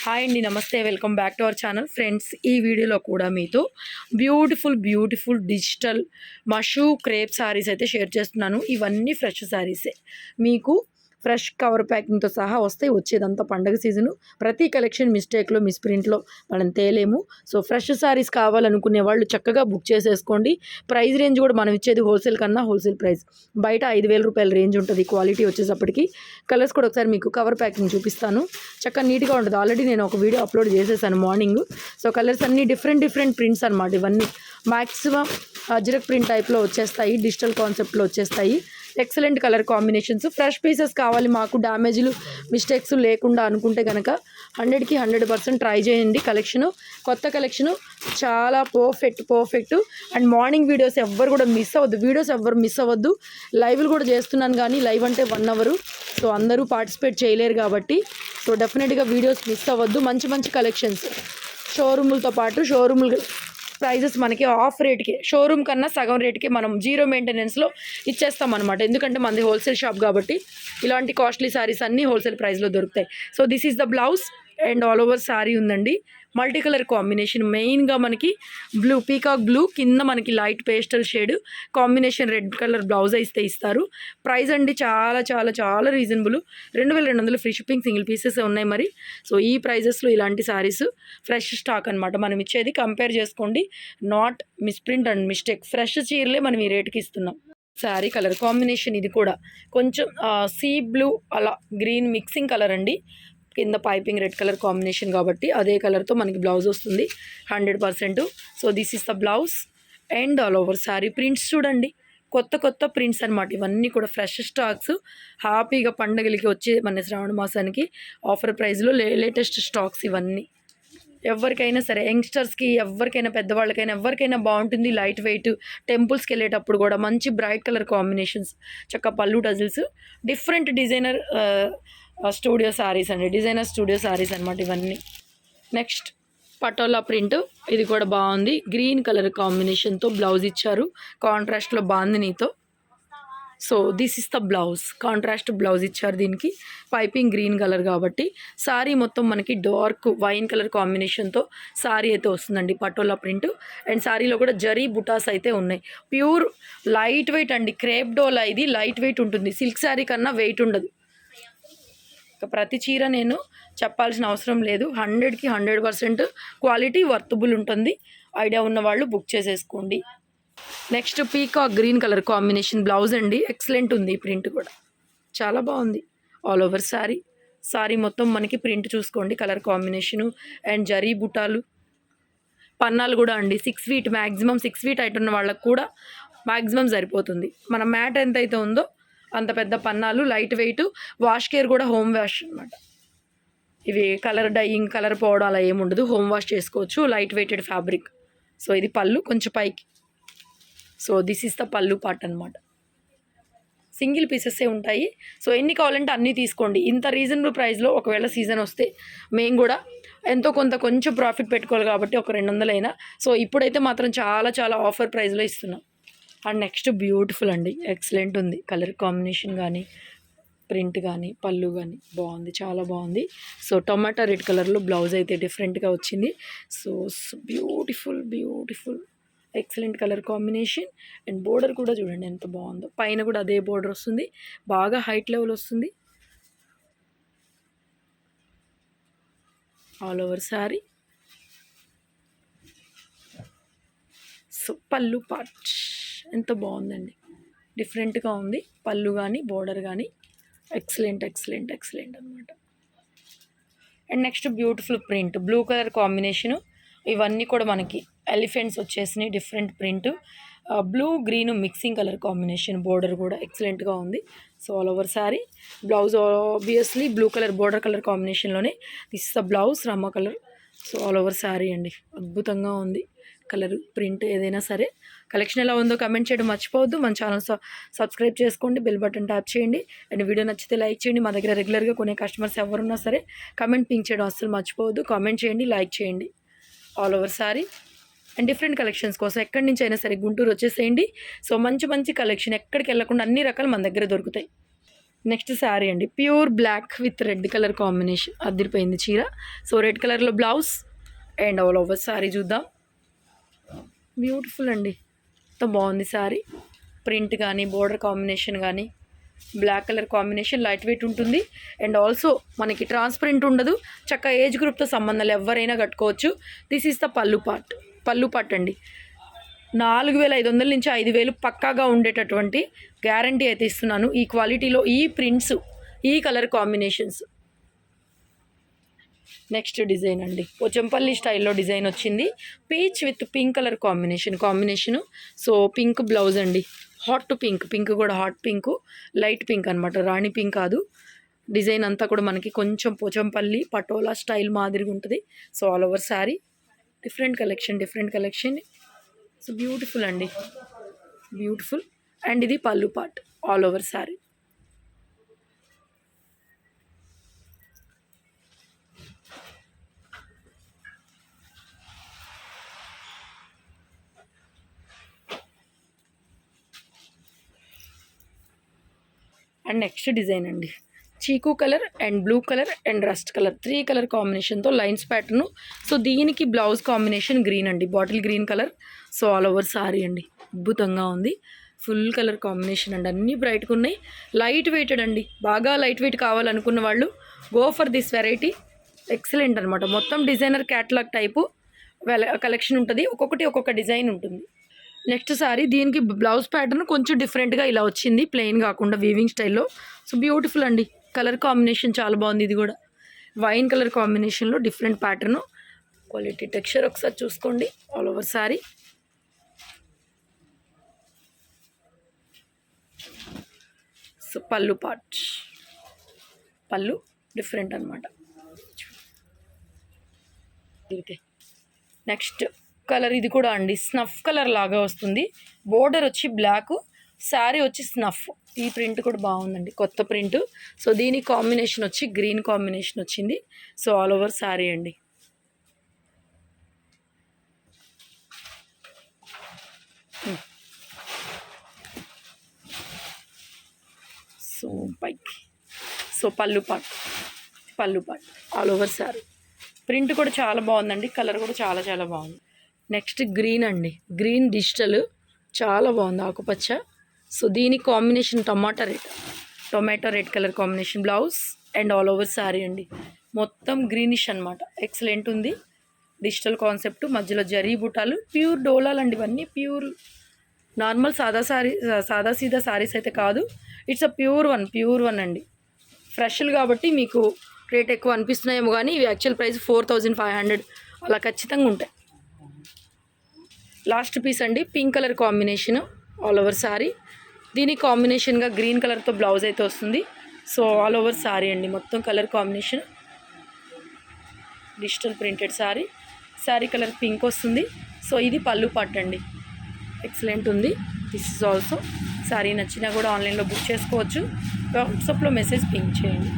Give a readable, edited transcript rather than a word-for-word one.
Hi అండి, నమస్తే. Welcome back to our channel. Friends, ఈ వీడియోలో కూడా మీతో బ్యూటిఫుల్ డిజిటల్ మషూ క్రేప్ శారీస్ అయితే షేర్ చేస్తున్నాను. ఇవన్నీ ఫ్రెష్ శారీసే, మీకు ఫ్రెష్ కవర్ ప్యాకింగ్తో సహా వస్తాయి. వచ్చేదంతా పండగ సీజను. ప్రతి కలెక్షన్ మిస్టేక్లో మిస్ప్రింట్లో మనం తేలేము. సో ఫ్రెష్ శారీస్ కావాలనుకునే వాళ్ళు చక్కగా బుక్ చేసేసుకోండి. ప్రైస్ రేంజ్ కూడా మనం ఇచ్చేది హోల్సేల్ కన్నా హోల్సేల్ ప్రైస్. బయట 5,000 రూపాయల రేంజ్ ఉంటుంది. క్వాలిటీ వచ్చేటప్పటికి కలర్స్ కూడా ఒకసారి మీకు కవర్ ప్యాకింగ్ చూపిస్తాను. చక్కగా నీట్గా ఉంటుంది. ఆల్రెడీ నేను ఒక వీడియో అప్లోడ్ చేసేసాను మార్నింగ్. సో కలర్స్ అన్నీ డిఫరెంట్ ప్రింట్స్ అనమాట. ఇవన్నీ మ్యాక్సిమం అజ్రక్ ప్రింట్ టైప్లో వచ్చేస్తాయి, డిజిటల్ కాన్సెప్ట్లో వచ్చేస్తాయి. Excellent colour combinations. Fresh pieces కావాలి మాకు, డ్యామేజ్లు మిస్టేక్స్ లేకుండా అనుకుంటే కనుక 100కి 100% ట్రై చేయండి. కొత్త కలెక్షను చాలా పర్ఫెక్ట్. అండ్ మార్నింగ్ వీడియోస్ ఎవ్వరు కూడా మిస్ అవ్వద్దు. లైవ్లు కూడా చేస్తున్నాను, కానీ లైవ్ అంటే 1 అవర్. సో అందరూ పార్టిసిపేట్ చేయలేరు కాబట్టి సో డెఫినెట్గా వీడియోస్ మిస్ అవ్వద్దు. మంచి కలెక్షన్స్ షోరూములతో పాటు షోరూములు ప్రైజెస్ మనకి ఆఫ్ రేట్కి, షోరూమ్ కన్నా సగం రేట్కి మనం జీరో మెయింటెనెన్స్లో ఇచ్చేస్తాం అనమాట. ఎందుకంటే మనది హోల్సేల్ షాప్ కాబట్టి ఇలాంటి కాస్ట్లీ శారీస్ అన్నీ హోల్సేల్ ప్రైస్లో దొరుకుతాయి. So this is the blouse and all over sari ఉందండి. మల్టీ కలర్ కాంబినేషన్, మెయిన్గా మనకి బ్లూ, పీకాక్ బ్లూ కింద మనకి light pastel shade combination, red colour blouse అయితే ఇస్తారు. ప్రైస్ అండి చాలా reasonable. 2,200 free shipping, single pieces ఉన్నాయి మరి. సో ఈ ప్రైజెస్లో ఇలాంటి శారీస్ ఫ్రెష్ స్టాక్ అనమాట మనం ఇచ్చేది. కంపేర్ చేసుకోండి, not misprint and mistake. Fresh చీరలే మనం ఈ రేట్కి ఇస్తున్నాం. శారీ కలర్ కాంబినేషన్ ఇది కూడా కొంచెం సీ బ్లూ అలా గ్రీన్ మిక్సింగ్ కలర్ అండి. కింద పైపింగ్ రెడ్ కలర్ కాంబినేషన్ కాబట్టి అదే కలర్తో మనకి బ్లౌజ్ వస్తుంది 100%. So this is the blouse and all over sari. Prints చూడండి, కొత్త ప్రింట్స్ అనమాట. ఇవన్నీ కూడా ఫ్రెష్ స్టాక్స్. హ్యాపీగా పండగలకి వచ్చే మన శ్రావణ మాసానికి ఆఫర్ ప్రైస్లో లేటెస్ట్ స్టాక్స్ ఇవన్నీ. ఎవరికైనా సరే, యంగ్స్టర్స్కి, ఎవరికైనా, పెద్దవాళ్ళకైనా, ఎవరికైనా బాగుంటుంది. లైట్ వెయిట్, టెంపుల్స్కి వెళ్ళేటప్పుడు కూడా మంచి బ్రైట్ కలర్ కాంబినేషన్స్, చక్క పళ్ళు tassels, different designer studio saris అండి. డిజైనర్ స్టూడియో శారీస్ అనమాట ఇవన్నీ. నెక్స్ట్ పటోలా ప్రింట్, ఇది కూడా బాగుంది. గ్రీన్ కలర్ కాంబినేషన్తో బ్లౌజ్ ఇచ్చారు, కాంట్రాస్ట్లో బాందినీతో. So this is the blouse, contrast blouse ఇచ్చారు దీనికి. పైపింగ్ గ్రీన్ కలర్ కాబట్టి శారీ మొత్తం మనకి డార్క్ వైన్ కలర్ కాంబినేషన్తో శారీ అయితే వస్తుందండి, పటోలా ప్రింట్. అండ్ శారీలో కూడా జరీ బుటాస్ అయితే ఉన్నాయి. ప్యూర్ లైట్ వెయిట్ అండి, క్రేప్ డోలా. ఇది లైట్ వెయిట్ ఉంటుంది, సిల్క్ శారీ కన్నా వెయిట్ ఉండదు. ప్రతి చీర నేను చెప్పాల్సిన అవసరం లేదు. 100కి 100% క్వాలిటీ వర్తబుల్ ఉంటుంది. ఐడియా ఉన్న వాళ్ళు బుక్ చేసేసుకోండి. Next peacock green colour combination blouse అండి. ఎక్సలెంట్ ఉంది ఈ ప్రింట్ కూడా, చాలా బాగుంది. ఆల్ ఓవర్ శారీ మొత్తం మనకి ప్రింట్ చూసుకోండి, కలర్ కాంబినేషను అండ్ జరీ బుటాలు. పన్నాలు కూడా అండి 6 ఫీట్, మ్యాక్సిమం 6 ఫీట్ హైట్ ఉన్న వాళ్ళకు కూడా మ్యాక్సిమం సరిపోతుంది. మన మ్యాట్ ఎంత అయితే ఉందో అంత పెద్ద పన్నాలు, లైట్ వెయిట్. వాష్ కేర్ కూడా హోమ్ వాష్ అనమాట. ఇవి కలర్ డైయింగ్, కలర్ పోవడం అలా ఏముండదు, హోమ్ వాష్ చేసుకోవచ్చు. Light weighted fabric. సో ఇది పళ్ళు కొంచెం పైకి. సో దిస్ ఇస్ ద పళ్ళు పార్ట్ అనమాట. సింగిల్ పీసెస్సే ఉంటాయి. సో ఎన్ని కావాలంటే అన్నీ తీసుకోండి. ఇంత రీజనబుల్ ప్రైస్లో ఒకవేళ సీజన్ వస్తే మేము కూడా ఎంతో కొంచెం ప్రాఫిట్ పెట్టుకోవాలి కాబట్టి ఒక 200 అయినా. సో ఇప్పుడైతే మాత్రం చాలా ఆఫర్ ప్రైస్లో ఇస్తున్నాం. అండ్ నెక్స్ట్ బ్యూటిఫుల్ అండి, ఎక్సలెంట్ ఉంది. కలర్ కాంబినేషన్ కానీ, ప్రింట్ కానీ, పళ్ళు కానీ బాగుంది, చాలా బాగుంది. సో టొమాటో రెడ్ కలర్లో బ్లౌజ్ అయితే డిఫరెంట్గా వచ్చింది. So beautiful excellent colour combination. And border కూడా చూడండి ఎంత బాగుందో. పైన కూడా అదే బోర్డర్ వస్తుంది, బాగా హైట్ లెవెల్ వస్తుంది. All over sari. సో పళ్ళు పార్ట్ ఎంత బాగుందండి, డిఫరెంట్గా ఉంది. పళ్ళు కానీ, బోర్డర్ కానీ ఎక్సలెంట్ అనమాట. And next beautiful print, blue colour combination. ఇవన్నీ కూడా మనకి ఎలిఫెంట్స్ వచ్చేసినాయి, different print. Blue green mixing colour combination. Border కూడా ఎక్సలెంట్గా ఉంది. So all over sari. Blouse obviously blue colour border colour కాంబినేషన్లోనే. This is the blouse, rama colour. So all over sari అండి, అద్భుతంగా ఉంది కలర్, ప్రింట్ ఏదైనా సరే. కలెక్షన్ ఎలా ఉందో కమెంట్ చేయడం మర్చిపోవద్దు. మన ఛానల్ సబ్స్క్రైబ్ చేసుకోండి, బెల్ బటన్ ట్యాప్ చేయండి. అండ్ వీడియో నచ్చితే లైక్ చేయండి. మా దగ్గర రెగ్యులర్గా కొనే కస్టమర్స్ ఎవరున్నా సరే కమెంట్ పింక్ చేయడం అస్సలు మర్చిపోవద్దు. కామెంట్ చేయండి, లైక్ చేయండి. All over sari. And different collections కోసం ఎక్కడి నుంచి అయినా సరే గుంటూరు వచ్చేసేయండి. సో మంచి కలెక్షన్, ఎక్కడికి వెళ్ళకుండా అన్ని రకాలు మన దగ్గర దొరుకుతాయి. నెక్స్ట్ శారీ అండి, pure black with red colour combination, అదిరిపోయింది చీర. సో రెడ్ కలర్లో blouse and all over sari చూద్దాం. బ్యూటిఫుల్ అండి, ఎంత బాగుంది శారీ. ప్రింట్ కానీ బోర్డర్ కాంబినేషన్ కానీ black colour combination light weight ఉంటుంది. అండ్ ఆల్సో మనకి ట్రాన్స్పరెంట్ ఉండదు. చక్కగా ఏజ్ గ్రూప్తో సంబంధాలు ఎవరైనా కట్టుకోవచ్చు. దిస్ ఈస్ ద పళ్ళు పాట్ అండి. 4500 నుంచి 5000 పక్కాగా ఉండేటటువంటి గ్యారంటీ అయితే ఇస్తున్నాను. ఈ క్వాలిటీలో, ఈ ప్రింట్స్, ఈ కలర్ కాంబినేషన్స్. నెక్స్ట్ డిజైన్ అండి, పోచంపల్లి స్టైల్లో డిజైన్ వచ్చింది. Peach with pink colour combination. So pink blouse అండి, హాట్ పింక్ కూడా హాట్ పింక్, లైట్ పింక్ అనమాట, రాణి పింక్ కాదు. డిజైన్ అంతా కూడా మనకి కొంచెం పోచంపల్లి పటోలా స్టైల్ మాదిరిగా ఉంటుంది. So all over sari different collection. So beautiful అండి, బ్యూటిఫుల్. అండ్ ఇది పళ్ళు part all over sari. And next design అండి, చీకు colour and blue colour and rust colour, 3 colour కాంబినేషన్తో లైన్స్ ప్యాటర్ను. సో దీనికి బ్లౌజ్ కాంబినేషన్ గ్రీన్ అండి, bottle green colour. So all over sorry అండి, అద్భుతంగా ఉంది. ఫుల్ కలర్ కాంబినేషన్ అండి, అన్నీ బ్రైట్గా ఉన్నాయి. లైట్ వెయిటెడ్ అండి, బాగా లైట్ వెయిట్ కావాలనుకున్న వాళ్ళు go for this variety. Excellent అనమాట. మొత్తం డిజైనర్ క్యాటలాగ్ టైపు కలెక్షన్ ఉంటుంది, ఒక్కొక్కటి ఒక్కొక్క డిజైన్ ఉంటుంది. నెక్స్ట్ సారీ, దీనికి బ్లౌజ్ ప్యాటర్న్ కొంచెం డిఫరెంట్గా ఇలా వచ్చింది, ప్లెయిన్ కాకుండా వీవింగ్ స్టైల్లో. సో బ్యూటిఫుల్ అండి, కలర్ కాంబినేషన్ చాలా బాగుంది. ఇది కూడా వైన్ కలర్ కాంబినేషన్లో డిఫరెంట్ ప్యాటర్ను, క్వాలిటీ టెక్స్చర్ ఒకసారి చూసుకోండి. All over sorry. సో పళ్ళు డిఫరెంట్ అనమాట. నెక్స్ట్ కలర్ ఇది కూడా అండి, స్నఫ్ కలర్ లాగా వస్తుంది. బోర్డర్ వచ్చి బ్లాక్, శారీ వచ్చి స్నఫ్. ఈ ప్రింట్ కూడా బాగుందండి, కొత్త ప్రింట్. సో దీని కాంబినేషన్ వచ్చి గ్రీన్ కాంబినేషన్ వచ్చింది. సో ఆల్ ఓవర్ శారీ అండి. సో పైకి, సో పళ్ళు part all over sari. Print కూడా చాలా బాగుందండి, కలర్ కూడా చాలా చాలా బాగుంది. నెక్స్ట్ గ్రీన్ అండి, గ్రీన్ డిజిటల్, చాలా బాగుంది, ఆకుపచ్చ. సో దీని combination tomato red colour combination blouse and all over sari అండి. మొత్తం గ్రీనిష్ అనమాట, ఎక్సలెంట్ ఉంది. డిజిటల్ కాన్సెప్ట్, మధ్యలో జరీ బుటాలు, ప్యూర్ డోలాలు అండి. ఇవన్నీ ప్యూర్ నార్మల్ సాదా సీదా శారీస్ అయితే కాదు. ఇట్స్ అ ప్యూర్ వన్ అండి. ఫ్రెష్లు కాబట్టి మీకు రేట్ ఎక్కువ అనిపిస్తున్నాయేమో, కానీ ఇవి యాక్చువల్ ప్రైస్ 4500 అలా ఖచ్చితంగా ఉంటాయి. లాస్ట్ పీస్ అండి, pink colour combination all over sari. దీనికి కాంబినేషన్గా గ్రీన్ కలర్తో బ్లౌజ్ అయితే వస్తుంది. సో ఆల్ ఓవర్ శారీ అండి, మొత్తం colour combination, digital printed sari colour pink వస్తుంది. సో ఇది పళ్ళు పార్ట్ అండి, ఎక్సలెంట్ ఉంది. This is also sari. నచ్చినా కూడా ఆన్లైన్లో బుక్ చేసుకోవచ్చు, వాట్సాప్లో మెసేజ్ పింక్ చేయండి.